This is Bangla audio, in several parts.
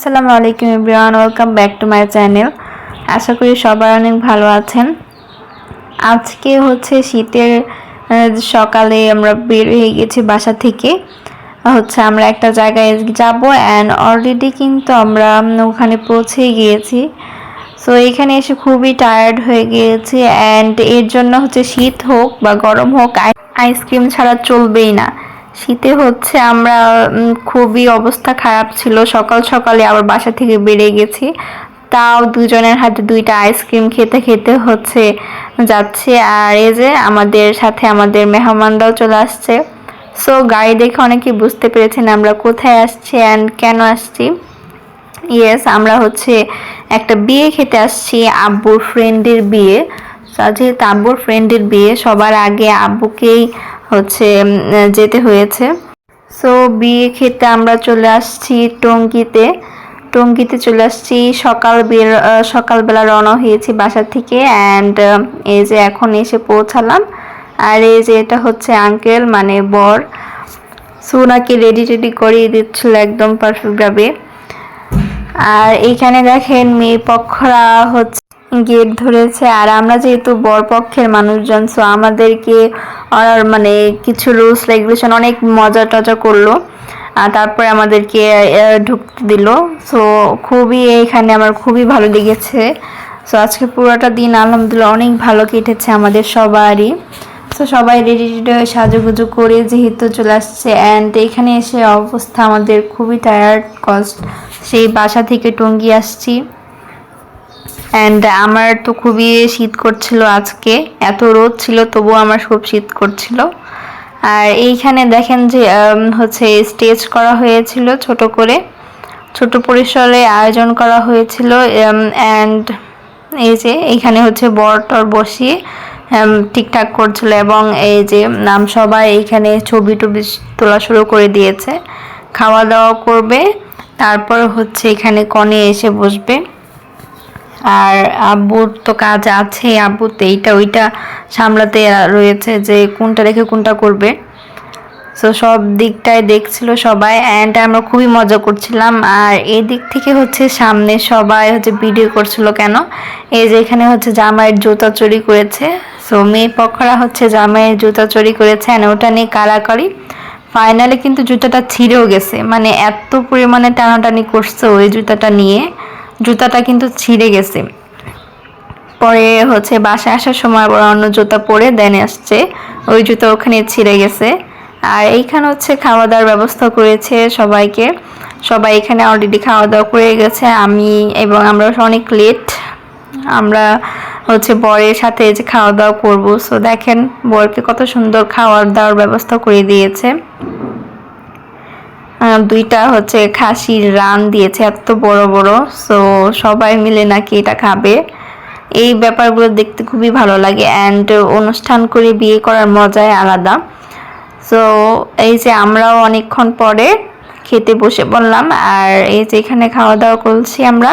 আসসালামু আলাইকুম everyone, welcome back to my channel. আশা করি সবাই অনেক ভালো আছেন। আজকে হচ্ছে শীতের সকালে আমরা বের হয়ে গেছি বাসা থেকে। আমরা একটা জায়গায় যাব অ্যান্ড অলরেডি কিন্তু আমরা ওখানে পৌঁছে গিয়েছি। সো এখানে এসে খুবই টায়ার্ড হয়ে গিয়েছি অ্যান্ড এর জন্য শীত হোক বা গরম হোক আইসক্রিম ছাড়া চলবেই না। শীতে আমরা খুবই অবস্থা খারাপ ছিল, সকাল সকালে আবার বাসা থেকে বেরিয়ে গেছি, তাও দুজনের হাতে দুইটা আইসক্রিম খেতে খেতে যাচ্ছে। আর এই যে আমাদের সাথে আমাদের মেহমানরাও চলে আসছে। সো গাড়ি দেখে অনেকেই বুঝতে পেরেছেন আমরা কোথায় আসছি অ্যান্ড কেন আসছি। ইয়েস, আমরা একটা বিয়ে খেতে আসছি, আব্বুর ফ্রেন্ডের বিয়ে। যেহেতু আব্বুর ফ্রেন্ডের বিয়ে, সবার আগে আব্বুকেই যেতে হয়েছে। সো বিয়ে খেতে আমরা চলে আসছি টঙ্গীতে চলে আসছি। সকালবেলা রওনা হয়েছি বাসা থেকে অ্যান্ড এই যে এখন এসে পৌঁছালাম। আর এই যে এটা আঙ্কেল মানে বর, সোনাকে রেডি করিয়ে দিচ্ছিল একদম পারফেক্টভাবে। আর এইখানে দেখেন মেয়ে পক্ষরা গেট ধরেছে, আর আমরা যেহেতু বর পক্ষের মানুষজন, সো আমাদেরকে কিছু রুলস রেগুলেশন অনেক মজা টজা করলো, আর তারপরে আমাদেরকে ঢুকতে দিল। সো এখানে আমার খুবই ভালো লেগেছে। সো আজকে পুরোটা দিন আলহামদুলিল্লাহ অনেক ভালো কেটেছে আমাদের সবারই। সো সবাই রেডি সাজুগুজু করে যেহেতু চলে আসছে অ্যান্ড এখানে এসে অবস্থা আমাদের খুবই টায়ার্ড, কষ্ট। সেই বাসা থেকে টঙ্গী আসছি অ্যান্ড আমার তো খুবই শীত করছিল, আজকে এত রোদ ছিল তবুও আমার খুব শীত করছিল। আর এইখানে দেখেন যে স্টেজ করা হয়েছিল, ছোট পরিসরে আয়োজন করা হয়েছিল অ্যান্ড এই যে এইখানে বর টর বসিয়ে ঠিকঠাক করছিল, এবং এই যে সবাই এইখানে ছবি টবি তোলা শুরু করে দিয়েছে। খাওয়া দাওয়া করবে, তারপর এখানে কনে এসে বসবে। আর আব্বুর তো কাজ আছে, আব্বু তো এইটা ওইটা সামলাতে রয়েছে যে কোনটা রেখে কোনটা করবে। সো সব দিকটাই দেখছিল সবাই অ্যান্ড আমরা খুবই মজা করছিলাম। আর এই দিক থেকে সামনে সবাই ভিডিও করছিল। কেন এই যে এখানে জামাইয়ের জুতা চুরি করেছে। সো মেয়ে পক্ষরা জামাইয়ের জুতা চুরি করেছে আর ওটা নিয়ে কারাকারি। ফাইনালি কিন্তু জুতাটা ছিঁড়েও গেছে, মানে এত পরিমাণে টানাটানি করছে ওই জুতাটা নিয়ে, জুতাটা কিন্তু ছিঁড়ে গেছে। পরে বাসায় আসার সময় আবার অন্য জুতা পরে দেন আসছে, ওই জুতা ওখানে ছিঁড়ে গেছে। আর এইখানে খাওয়া দাওয়ার ব্যবস্থা করেছে সবাইকে, সবাই এখানে অলরেডি খাওয়া দাওয়া করে গেছে। আমি এবং আমরা অনেক লেট, আমরা বরের সাথে যে খাওয়া দাওয়া করবো। সো দেখেন বরকে কত সুন্দর খাওয়ার দাওয়ার ব্যবস্থা করে দিয়েছে। দুইটা খাসির রান দিয়েছে, এত বড় বড়। সো সবাই মিলে নাকি এটা খাবে। এই ব্যাপারগুলো দেখতে খুবই ভালো লাগে অ্যান্ড অনুষ্ঠান করে বিয়ে করার মজাই আলাদা। সো এই যে আমরাও অনেকক্ষণ পরে খেতে বসে পড়লাম, আর এই যে এখানে খাওয়া দাওয়া করছি আমরা।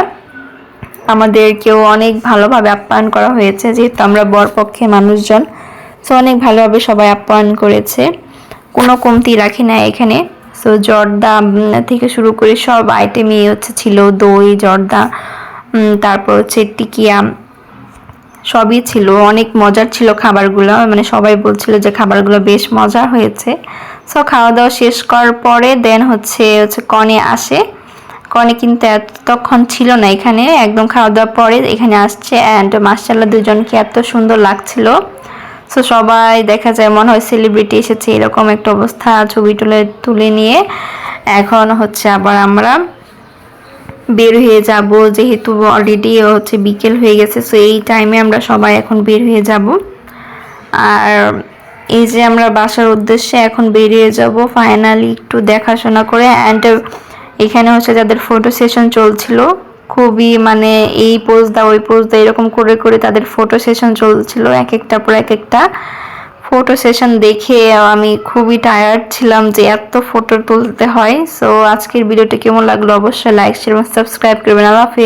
আমাদেরকেও অনেক ভালোভাবে আপ্যায়ন করা হয়েছে, যেহেতু আমরা বরপক্ষের মানুষজন। সো অনেক ভালোভাবে সবাই আপ্যায়ন করেছে, কোনো কমতি রাখি না এখানে। সো জর্দা থেকে শুরু করে সব আইটেমই ছিল, দই, জর্দা, তারপর টিকিয়া, সবই ছিল। অনেক মজার ছিল খাবারগুলো, মানে সবাই বলছিল যে খাবারগুলো বেশ মজা হয়েছে। সো খাওয়া দাওয়া শেষ করার পরে দেন কনে আসে। কনে কিন্তু এতক্ষণ ছিল না এখানে, একদম খাওয়া দাওয়ার পরে এখানে আসছে অ্যান্ড মাশাআল্লাহ দুজনকে এত সুন্দর লাগছিল। সো সবাই দেখা যায় মনে হয় সেলিব্রিটি এসেছে, এরকম একটা অবস্থা। ছবি তুলে নিয়ে এখন আবার আমরা বের হয়ে যাব, যেহেতু অলরেডি বিকেল হয়ে গেছে। সো এই টাইমে আমরা সবাই এখন বের হয়ে যাব। আর এই যে আমরা বাসার উদ্দেশ্যে এখন বেরিয়ে যাব ফাইনালি, একটু দেখাশোনা করে। অ্যান্ড এখানে যাদের ফটো সেশন চলছিল, খুবই এই পোজ দাও ওই পোজ দাও এরকম করে করে তাদের ফটো সেশন চলছিল, এক একটা পর এক একটা ফটো সেশন দেখে আমি খুবই টায়ার্ড ছিলাম যে এত ফটো তুলতে হয়। সো আজকের ভিডিওটা কেমন লাগলো অবশ্যই লাইক শেয়ার এবং সাবস্ক্রাইব করবেন। আল্লাহ হাফেজ।